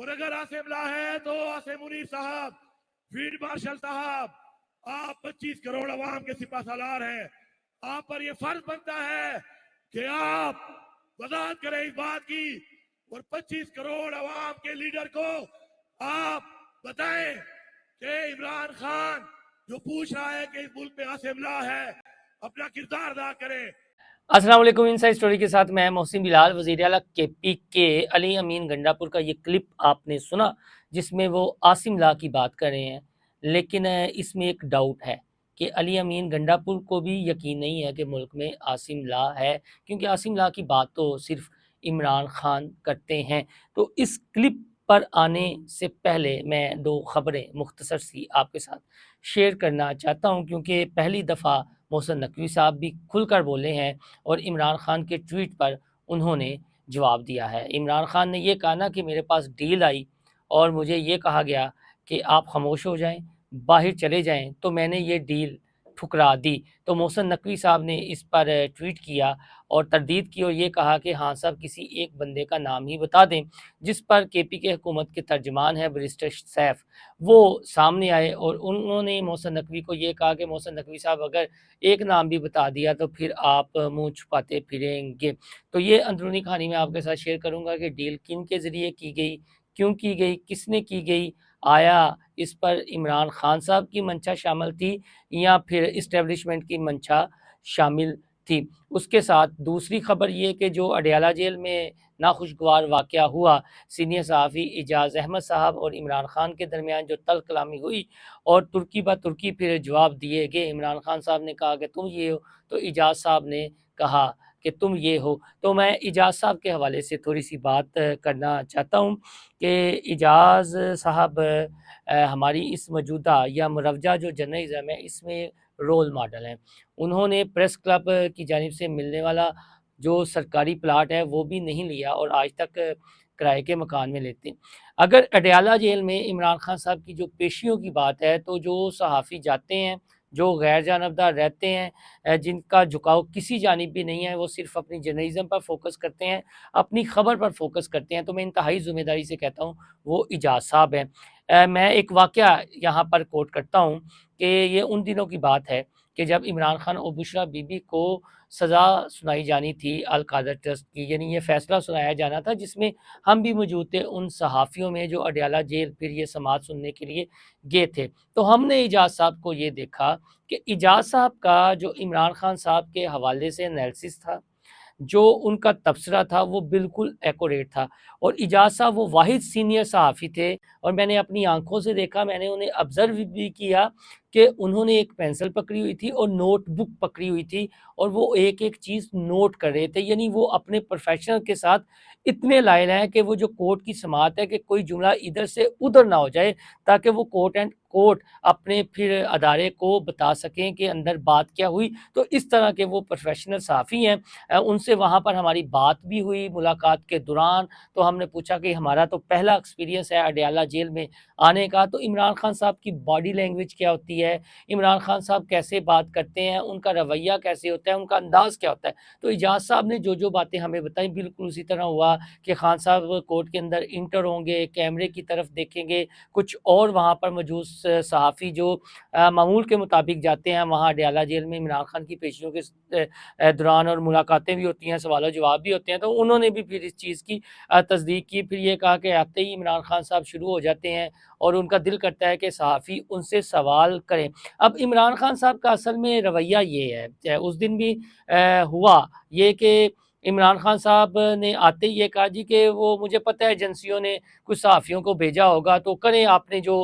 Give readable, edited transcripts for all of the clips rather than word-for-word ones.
اور اگر آصم لا ہے تو آصم منیر صاحب، فیلڈ مارشل صاحب، آپ 25 کروڑ عوام کے سپاہ سالار ہیں، آپ پر یہ فرض بنتا ہے کہ آپ وضاحت کریں اس بات کی اور 25 کروڑ عوام کے لیڈر کو آپ بتائیں کہ عمران خان جو پوچھ رہا ہے کہ اس ملک میں آصم لا ہے، اپنا کردار ادا کریں۔ السلام علیکم، انسائیڈ اسٹوری کے ساتھ میں محسن بلال۔ وزیر اعلیٰ کے پی کے علی امین گنڈا پور کا یہ کلپ آپ نے سنا جس میں وہ عاصم لا کی بات کر رہے ہیں، لیکن اس میں ایک ڈاؤٹ ہے کہ علی امین گنڈا پور کو بھی یقین نہیں ہے کہ ملک میں عاصم لا ہے، کیونکہ عاصم لا کی بات تو صرف عمران خان کرتے ہیں۔ تو اس کلپ پر آنے سے پہلے میں دو خبریں مختصر سی آپ کے ساتھ شیئر کرنا چاہتا ہوں، کیونکہ پہلی دفعہ محسن نقوی صاحب بھی کھل کر بولے ہیں اور عمران خان کے ٹویٹ پر انہوں نے جواب دیا ہے۔ عمران خان نے یہ کہا نا کہ میرے پاس ڈیل آئی اور مجھے یہ کہا گیا کہ آپ خاموش ہو جائیں، باہر چلے جائیں، تو میں نے یہ ڈیل ٹھکرا دی۔ تو محسن نقوی صاحب نے اس پر ٹویٹ کیا اور تردید کی اور یہ کہا کہ ہاں صاحب کسی ایک بندے کا نام ہی بتا دیں، جس پر کے پی کے حکومت کے ترجمان ہے بیرسٹر سیف، وہ سامنے آئے اور انہوں نے محسن نقوی کو یہ کہا کہ محسن نقوی صاحب اگر ایک نام بھی بتا دیا تو پھر آپ منہ چھپاتے پھریں گے۔ تو یہ اندرونی کہانی میں آپ کے ساتھ شیئر کروں گا کہ ڈیل کن کے ذریعے کی گئی، کیوں کی گئی، کس نے کی گئی، آیا اس پر عمران خان صاحب کی منشا شامل تھی یا پھر اسٹیبلشمنٹ کی منشا شامل تھی۔ اس کے ساتھ دوسری خبر یہ کہ جو اڈیالہ جیل میں ناخوشگوار واقعہ ہوا، سینئر صحافی اعجاز احمد صاحب اور عمران خان کے درمیان جو تلخ کلامی ہوئی اور ترکی بہ ترکی پھر جواب دیے گئے، عمران خان صاحب نے کہا کہ تم یہ ہو تو اعجاز صاحب نے کہا کہ تم یہ ہو۔ تو میں اعجاز صاحب کے حوالے سے تھوڑی سی بات کرنا چاہتا ہوں کہ اعجاز صاحب ہماری اس موجودہ یا مروجہ جو جرنلزم ہے اس میں رول ماڈل ہیں۔ انہوں نے پریس کلب کی جانب سے ملنے والا جو سرکاری پلاٹ ہے وہ بھی نہیں لیا اور آج تک کرائے کے مکان میں لیتے ہیں۔ اگر اڈیالہ جیل میں عمران خان صاحب کی جو پیشیوں کی بات ہے تو جو صحافی جاتے ہیں، جو غیر جانبدار رہتے ہیں، جن کا جھکاؤ کسی جانب بھی نہیں ہے، وہ صرف اپنی جرنلزم پر فوکس کرتے ہیں، اپنی خبر پر فوکس کرتے ہیں، تو میں انتہائی ذمہ داری سے کہتا ہوں وہ اعجاز صاحب ہیں۔ میں ایک واقعہ یہاں پر کوٹ کرتا ہوں کہ یہ ان دنوں کی بات ہے کہ جب عمران خان اور بشرا بی بی کو سزا سنائی جانی تھی القادر ٹرسٹ کی، یعنی یہ فیصلہ سنایا جانا تھا جس میں ہم بھی موجود تھے ان صحافیوں میں جو اڈیالہ جیل پھر یہ سماعت سننے کے لیے گئے تھے۔ تو ہم نے اعجاز صاحب کو یہ دیکھا کہ اعجاز صاحب کا جو عمران خان صاحب کے حوالے سے انالیسس تھا، جو ان کا تبصرہ تھا، وہ بالکل ایکوریٹ تھا، اور اعجاز صاحب وہ واحد سینئر صحافی تھے اور میں نے اپنی آنکھوں سے دیکھا، میں نے انہیں آبزرو بھی کیا کہ انہوں نے ایک پینسل پکڑی ہوئی تھی اور نوٹ بک پکڑی ہوئی تھی اور وہ ایک ایک چیز نوٹ کر رہے تھے، یعنی وہ اپنے پروفیشنل کے ساتھ اتنے لائل ہیں کہ وہ جو کورٹ کی سماعت ہے کہ کوئی جملہ ادھر سے ادھر نہ ہو جائے تاکہ وہ کورٹ اپنے پھر ادارے کو بتا سکیں کہ اندر بات کیا ہوئی۔ تو اس طرح کے وہ پروفیشنل صحافی ہیں۔ ان سے وہاں پر ہماری بات بھی ہوئی ملاقات کے دوران، تو ہم نے پوچھا کہ ہمارا تو پہلا ایکسپیرینس ہے اڈیالہ جیل میں آنے کا، تو عمران خان صاحب کی باڈی لینگویج کیا ہوتی ہے، عمران خان صاحب کیسے بات کرتے ہیں، ان کا رویہ کیسے ہوتا ہے، ان کا انداز کیا ہوتا ہے۔ تو اعجاز صاحب نے جو باتیں ہمیں بتائیں بالکل اسی طرح ہوا کہ خان صاحب کورٹ کے اندر انٹر ہوں گے، کیمرے کی طرف دیکھیں گے، کچھ اور وہاں پر موجود صحافی جو معمول کے مطابق جاتے ہیں وہاں اڈیالہ جیل میں عمران خان کی پیشیوں کے دوران، اور ملاقاتیں بھی ہوتی ہیں، سوال و جواب بھی ہوتے ہیں، تو انہوں نے بھی پھر اس چیز کی تصدیق کی۔ پھر یہ کہا کہ آتے ہی عمران خان صاحب شروع ہو جاتے ہیں اور ان کا دل کرتا ہے کہ صحافی ان سے سوال کریں۔ اب عمران خان صاحب کا اصل میں رویہ یہ ہے، اس دن بھی ہوا یہ کہ عمران خان صاحب نے آتے ہی یہ کہا جی کہ وہ مجھے پتہ ہے ایجنسیوں نے کچھ صحافیوں کو بھیجا ہوگا تو کریں آپ نے جو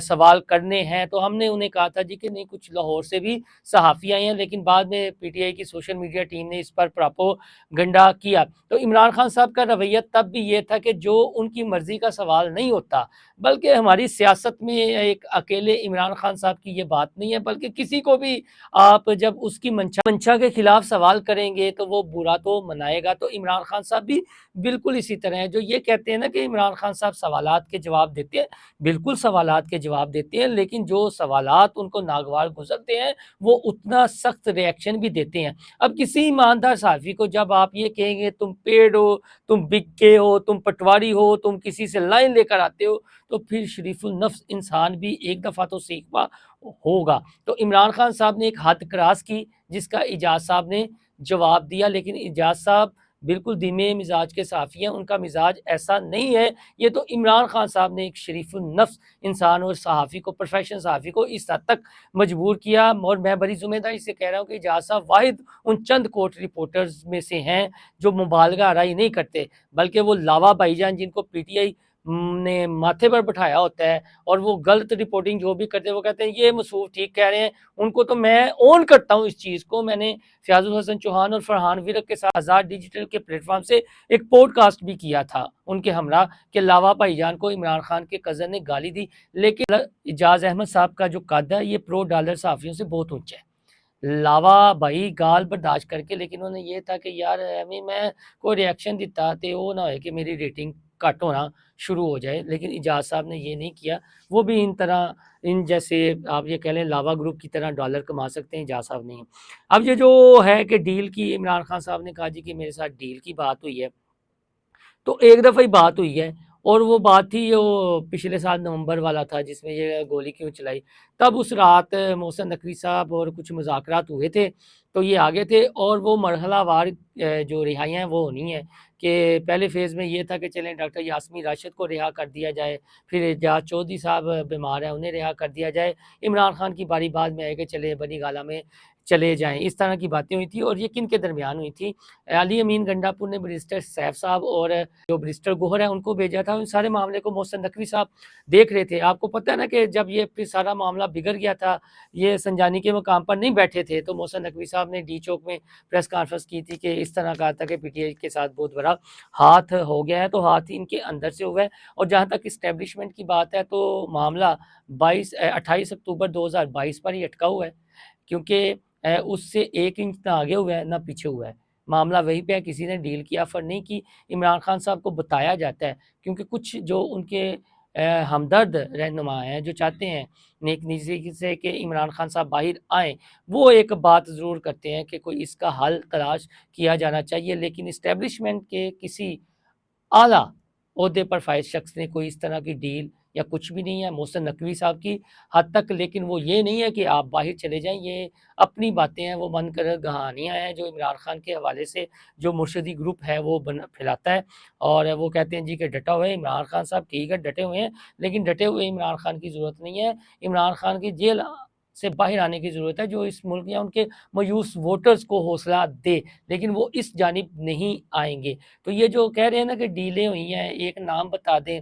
سوال کرنے ہیں۔ تو ہم نے انہیں کہا تھا جی کہ نہیں، کچھ لاہور سے بھی صحافی آئے ہیں، لیکن بعد میں پی ٹی آئی کی سوشل میڈیا ٹیم نے اس پر پراپوگنڈا کیا۔ تو عمران خان صاحب کا رویہ تب بھی یہ تھا کہ جو ان کی مرضی کا سوال نہیں ہوتا، بلکہ ہماری سیاست میں ایک اکیلے عمران خان صاحب کی یہ بات نہیں ہے، بلکہ کسی کو بھی آپ جب اس کی منشا کے خلاف سوال کریں گے تو وہ برا تو بنائے گا تو عمران خان صاحب بھی بالکل اسی طرح ہیں. جو یہ کہتے ہیں نا کہ عمران خان صاحب سوالات کے جواب دیتے ہیں، بالکل سوالات کے جواب دیتے ہیں، لیکن جو سوالات ان کو ناگوار گزرتے ہیں وہ اتنا سخت ریئیکشن بھی دیتے ہیں. اب کسی ایماندار صحافی کو جب آپ یہ کہیں گے تم پیڑ ہو، تم بکے ہو، تم پٹواری ہو، تم کسی سے لائن لے کر آتے ہو، تو پھر شریف النفس انسان بھی ایک دفعہ تو سیکھوا ہوگا. تو عمران خان صاحب نے ایک حد کراس کی جس کا اعجاز صاحب نے جواب دیا، لیکن اعجاز صاحب بالکل دھیمے مزاج کے صحافی ہیں، ان کا مزاج ایسا نہیں ہے. یہ تو عمران خان صاحب نے ایک شریف النفس انسان اور صحافی کو، پروفیشنل صحافی کو اس حد تک مجبور کیا. اور میں بڑی ذمہ داری سے کہہ رہا ہوں کہ اعجاز صاحب واحد ان چند کوٹ رپورٹرز میں سے ہیں جو مبالغہ آرائی نہیں کرتے، بلکہ وہ لاوا بھائی جان جن کو پی ٹی آئی نے ماتھے پر بٹھایا ہوتا ہے اور وہ غلط رپورٹنگ جو بھی کرتے ہیں وہ کہتے ہیں یہ مصروف ٹھیک کہہ رہے ہیں. ان کو تو میں اون کرتا ہوں اس چیز کو. میں نے فیاض الحسن چوہان اور فرحان ورق کے ساتھ آزاد ڈیجیٹل کے پلیٹ فارم سے ایک پوڈ کاسٹ بھی کیا تھا ان کے ہمراہ کہ لاوا بھائی جان کو عمران خان کے کزن نے گالی دی، لیکن اعجاز احمد صاحب کا جو قد ہے یہ پرو ڈالر صحافیوں سے بہت اونچا ہے. لاوا بھائی گال برداشت کر کے، لیکن انہوں نے یہ تھا کہ یار میں کوئی ریئیکشن دیتا تو وہ نہ ہوئے کہ میری ریٹنگ کٹ ہونا شروع ہو جائے. لیکن اعجاز صاحب نے یہ نہیں کیا. وہ بھی ان طرح ان جیسے آپ یہ کہہ لیں لاوا گروپ کی طرح ڈالر کما سکتے ہیں، اعجاز صاحب نہیں. اب یہ جو ہے کہ ڈیل کی، عمران خان صاحب نے کہا جی کہ میرے ساتھ ڈیل کی بات ہوئی ہے، تو ایک دفعہ ہی بات ہوئی ہے اور وہ بات تھی وہ پچھلے سال نومبر والا تھا جس میں یہ گولی کیوں چلائی. تب اس رات محسن نقوی صاحب اور کچھ مذاکرات ہوئے تھے تو یہ آگے تھے اور وہ مرحلہ وار جو رہائیاں ہیں وہ ہونی ہیں کہ پہلے فیز میں یہ تھا کہ چلیں ڈاکٹر یاسمی راشد کو رہا کر دیا جائے، پھر اعجاز چودھری صاحب بیمار ہیں انہیں رہا کر دیا جائے، عمران خان کی باری بعد میں آئے کہ چلے بنی گالہ میں چلے جائیں. اس طرح کی باتیں ہوئی تھی اور یہ کن کے درمیان ہوئی تھی؟ علی امین گنڈا پور نے بیرسٹر سیف صاحب اور جو بیرسٹر گوہر ہے ان کو بھیجا تھا. ان سارے معاملے کو محسن نقوی صاحب دیکھ رہے تھے. آپ کو پتہ ہے نا کہ جب یہ پھر سارا معاملہ بگڑ گیا تھا، یہ سنجانی کے مقام پر نہیں بیٹھے تھے، تو محسن نقوی صاحب نے ڈی چوک میں پریس کانفرنس کی تھی کہ اس طرح کہا تھا کہ پی ٹی آئی کے ساتھ بہت بڑا ہاتھ ہو گیا ہے، تو ہاتھ ان کے اندر سے ہوا ہے. اور جہاں تک اسٹیبلشمنٹ کی بات ہے تو معاملہ 28 اکتوبر 2022 پر ہی اٹکا ہوا ہے، کیونکہ اس سے 1 انچ نہ آگے ہوا ہے نہ پیچھے ہوا ہے. معاملہ وہی پہ ہے. کسی نے ڈیل کی آفر نہیں کی. عمران خان صاحب کو بتایا جاتا ہے کیونکہ کچھ جو ان کے ہمدرد رہنما ہیں جو چاہتے ہیں نیک نیتی سے کہ عمران خان صاحب باہر آئیں، وہ ایک بات ضرور کرتے ہیں کہ کوئی اس کا حل تلاش کیا جانا چاہیے. لیکن اسٹیبلشمنٹ کے کسی اعلیٰ عہدے پر فائز شخص نے کوئی اس طرح کی ڈیل یا کچھ بھی نہیں ہے محسن نقوی صاحب کی حد تک. لیکن وہ یہ نہیں ہے کہ آپ باہر چلے جائیں، یہ اپنی باتیں ہیں، وہ من کر کہانیاں ہیں جو عمران خان کے حوالے سے جو مرشدی گروپ ہے وہ پھیلاتا ہے. اور وہ کہتے ہیں جی کہ ڈٹا ہوئے عمران خان صاحب. ٹھیک ہے ڈٹے ہوئے ہیں، لیکن ڈٹے ہوئے عمران خان کی ضرورت نہیں ہے. عمران خان کی جیل سے باہر آنے کی ضرورت ہے جو اس ملک یا ان کے مایوس ووٹرز کو حوصلہ دے، لیکن وہ اس جانب نہیں آئیں گے. تو یہ جو کہہ رہے ہیں نا کہ ڈیلیں ہوئی ہیں، ایک نام بتا دیں،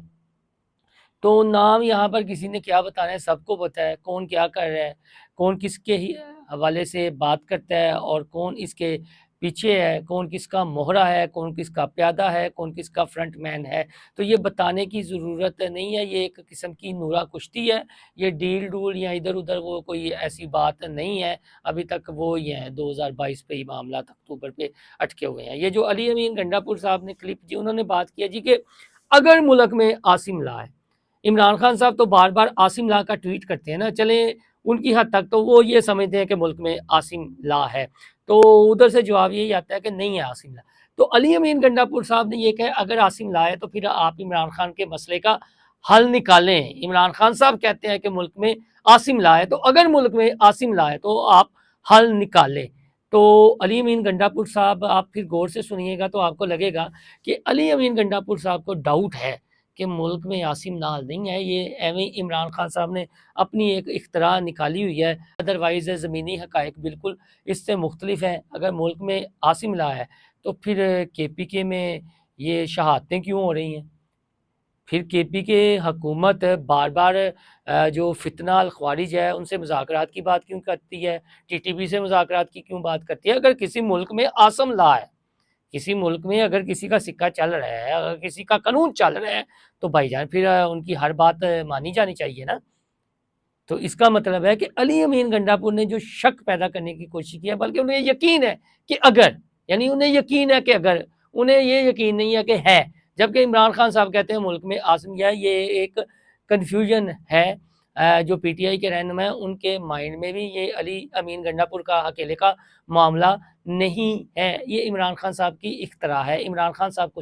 تو نام یہاں پر کسی نے کیا بتانا ہے، سب کو پتہ ہے کون کیا کر رہا ہے، کون کس کے حوالے سے بات کرتا ہے اور کون اس کے پیچھے ہے، کون کس کا مہرہ ہے، کون کس کا پیادہ ہے، کون کس کا فرنٹ مین ہے. تو یہ بتانے کی ضرورت نہیں ہے. یہ ایک قسم کی نورا کشتی ہے. یہ ڈیل ڈول یا ادھر ادھر وہ کوئی ایسی بات نہیں ہے. ابھی تک وہ یہ ہیں 2022 پہ ہی معاملات اکتوبر پہ اٹکے ہوئے ہیں. یہ جو علی امین گنڈا پور صاحب نے کلپ جی انہوں نے بات کیا جی کہ اگر ملک میں عاصم لا ہے، عمران خان صاحب تو بار بار عاصم لا کا ٹویٹ کرتے ہیں نا، چلیں ان کی حد تک تو وہ یہ سمجھتے ہیں کہ ملک میں عاصم لا ہے، تو ادھر سے جواب یہی آتا ہے کہ نہیں ہے عاصم لا. تو علی امین گنڈا پور صاحب نے یہ کہا اگر عاصم لا ہے تو پھر آپ عمران خان کے مسئلے کا حل نکالیں. عمران خان صاحب کہتے ہیں کہ ملک میں عاصم لا ہے، تو اگر ملک میں عاصم لا ہے تو آپ حل نکالیں. تو علی امین گنڈا پور صاحب آپ پھر غور سے سنیے گا تو آپ کو لگے گا کہ علی امین گنڈا پور صاحب کو ڈاؤٹ ہے کہ ملک میں عاصم نال نہیں ہے. یہ ایویں عمران خان صاحب نے اپنی ایک اختراع نکالی ہوئی ہے. ادروائز زمینی حقائق بالکل اس سے مختلف ہیں. اگر ملک میں عاصم لا ہے تو پھر کے پی کے میں یہ شہادتیں کیوں ہو رہی ہیں؟ پھر کے پی کے حکومت بار بار جو فتنہ الخوارج ہے ان سے مذاکرات کی بات کیوں کرتی ہے؟ ٹی ٹی پی سے مذاکرات کی کیوں بات کرتی ہے؟ اگر کسی ملک میں عاصم لا ہے، کسی ملک میں اگر کسی کا سکہ چل رہا ہے، اگر کسی کا قانون چل رہا ہے، تو بھائی جان پھر ان کی ہر بات مانی جانی چاہیے نا. تو اس کا مطلب ہے کہ علی امین گنڈا پور نے جو شک پیدا کرنے کی کوشش کی ہے، بلکہ انہیں یقین ہے کہ اگر یعنی انہیں یقین ہے کہ اگر انہیں یہ یقین نہیں ہے کہ ہے، جبکہ عمران خان صاحب کہتے ہیں ملک میں عاصم یہ ایک کنفیوژن ہے جو پی ٹی آئی کے رہنما ہیں ان کے مائنڈ میں بھی یہ علی امین گنڈا پور کا اکیلے کا معاملہ نہیں ہے، یہ عمران خان صاحب کی اختراع ہے۔ عمران خان صاحب کو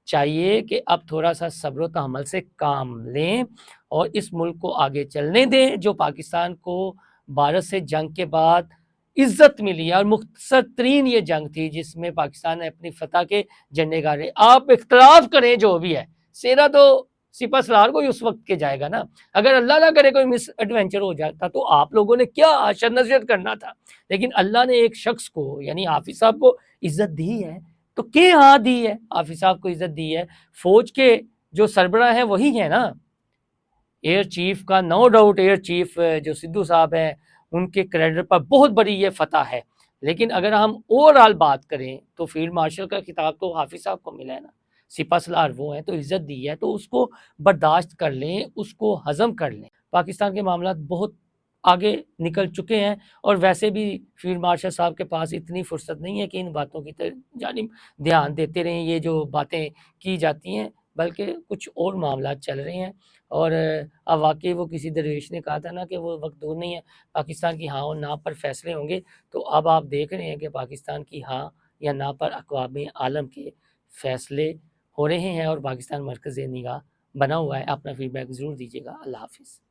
چاہیے کہ اب تھوڑا سا صبر و تحمل سے کام لیں اور اس ملک کو آگے چلنے دیں۔ جو پاکستان کو بھارت سے جنگ کے بعد عزت ملی اور مختصر ترین یہ جنگ تھی جس میں پاکستان نے اپنی فتح کے جھنڈے گاڑے۔ آپ اختلاف کریں جو بھی ہے، سیرا تو سپہ سالار کو اس وقت کے جائے گا نا، اگر اللہ نہ کرے کوئی مس ایڈونچر ہو جاتا تو آپ لوگوں نے کیا اشر نصیحت کرنا تھا، لیکن اللہ نے ایک شخص کو یعنی حافظ صاحب کو عزت دی ہے تو کہ ہاں دی ہے، حافظ صاحب کو عزت دی ہے، فوج کے جو سربراہ ہیں وہی ہیں نا، ایئر چیف کا نو ڈاؤٹ ایئر چیف جو سدھو صاحب ہیں ان کے کریڈر پر بہت بڑی یہ فتح ہے، لیکن اگر ہم اوور آل بات کریں تو فیلڈ مارشل کا خطاب تو حافظ صاحب کو ملا ہے نا، سپہ سالار وہ ہیں تو عزت دی ہے تو اس کو برداشت کر لیں، اس کو ہضم کر لیں۔ پاکستان کے معاملات بہت آگے نکل چکے ہیں اور ویسے بھی فیلڈ مارشل صاحب کے پاس اتنی فرصت نہیں ہے کہ ان باتوں کی جانب دھیان دیتے رہیں، یہ جو باتیں کی جاتی ہیں بلکہ کچھ اور معاملات چل رہے ہیں۔ اور اب واقعی وہ کسی درویش نے کہا تھا نا کہ وہ وقت دور نہیں ہے پاکستان کی ہاں اور نہ پر فیصلے ہوں گے، تو اب آپ دیکھ رہے ہیں کہ پاکستان کی ہاں یا نہ پر اقوام عالم کے فیصلے ہو رہے ہیں اور پاکستان مرکز نگاہ بنا ہوا ہے۔ اپنا فیڈ بیک ضرور دیجیے گا۔ اللہ حافظ۔